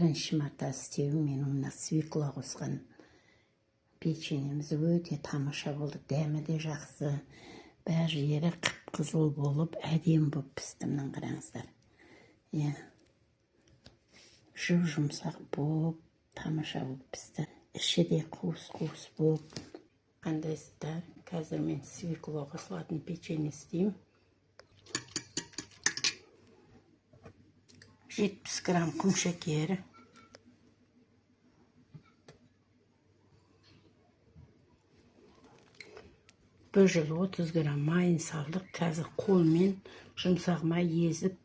бірінші марта істеуім мен мына свекла қосқан печеньеміз өте тамаша болды. Дәмі де жақсы. Бәр жері қып-қызыл болып, әдем болып пісті. Мына қараңыздар. Жұмсақ болып, тамаша болып пісті. Іші де қуыс-қуыс болып. Қандайсыздар? Қазір мен свекла қосылатын печенье істеймін. 70 грамм құм шекері. Бір 130 грамм майын салдық. Қазір қолмен жұмсақ май езіп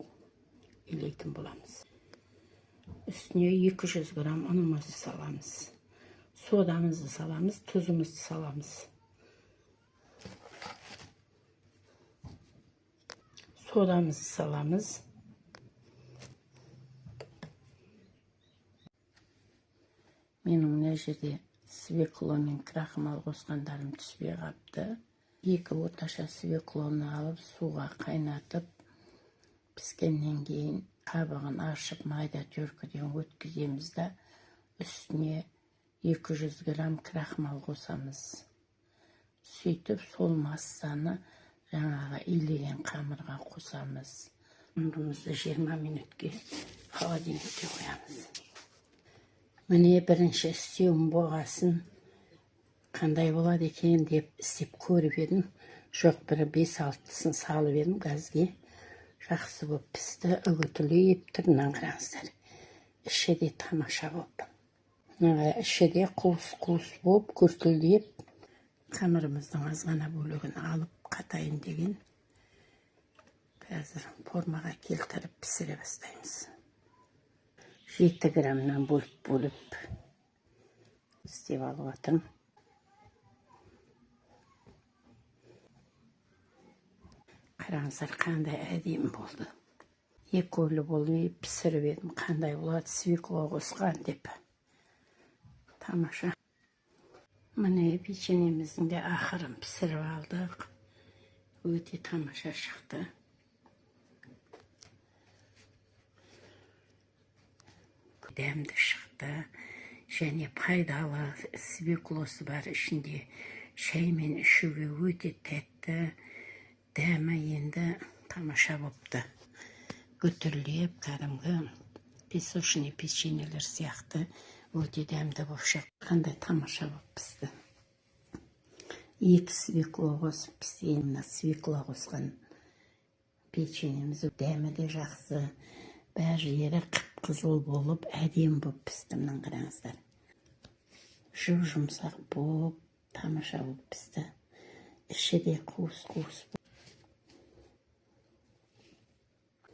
илейтін боламыз. Үстіне 200 грамм ұнымызды саламыз. Содамызды саламыз, тұзымызды саламыз. Содамызды саламыз. Менің мына жерде свекло мен крахмал қосқандарым түспей қапты. 2 орташа свеклоны алып, суға қайнатып, піскеннен кейін қабығын ашып, майда төркіден өткіземіз да, үстіне 200 грамм крахмал қосамыз. Сөйтіп, сол массаны жаңағы илеген қамырға қосамыз. Ұндымызды 20 минутке холодильникке қоямыз. Міне бірінші істеуім болғасын қандай болады екен деп істеп көріп едім. Жоқ, бір 5-6-сын салып едім газге. Жақсы болып пісті, үгітіліп тұр. Мына қараңыздар. Іші де тамаша болып. Іші де қуыс-қуыс болып, күртілдеп. Қамырымыздың азғана бөлігін алып қатайын деген. Қазір формаға келтіріп пісіре бастаймыз. 7 граммнан бөліп істеп алып атырмын. Қараңыздар, қандай әдемі болды. Екі ойлы болып пісіріп едім, қандай болады свекло қосқан деп. Тамаша. Міне печеньеміздің де ақырын пісіріп алдық. Өте тамаша шықты. Дәмді шықты. Және пайдалы свеклосы бар ішінде. Шаймен ішуге өте тәтті. Дәмі енді тамаша болыпты. Көтіріліп, кәдімгі песочный печеньелер сияқты өте дәмді болып шықты. Қандай тамаша болып пісті. 2 свекло қосып піскен, свекло қосқан печеньеміз дәмі де жақсы. Бәр жері қып-қызыл болып, әдем болып пісті. Мына қараңыздар. Жұмсақ болып, тамаша болып пісті. Іші де қуыс-қуыс болып.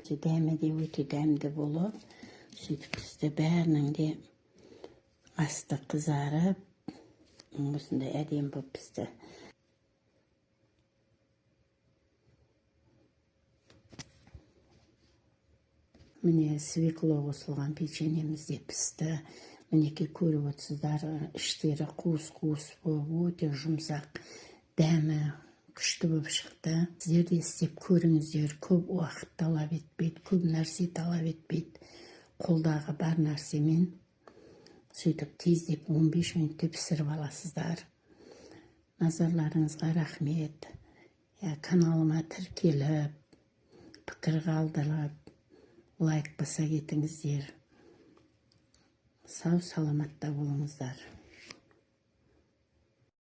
Дәмі де өте дәмді болып, сөйтіп пісті. Бәрінің де асты қызарып, осындай әдем болып пісті. Міне свекло қосылған печеньеміз де пісті. Мінеке көріп отырсыздар, іштері қуыс-қуыс болып, өте жұмсақ, дәмі күшті болып шықты. Сіздер де істеп көріңіздер. Көп уақыт талап етпейді, көп нәрсе талап етпейді. Қолдағы бар нәрсемен сөйтіп тездеп 15 минутте пісіріп аласыздар. Назарларыңызға рахмет. Каналыма тіркеліп, пікір қалдырып, лайк баса кетіңіздер. Сау саламатта болыңыздар.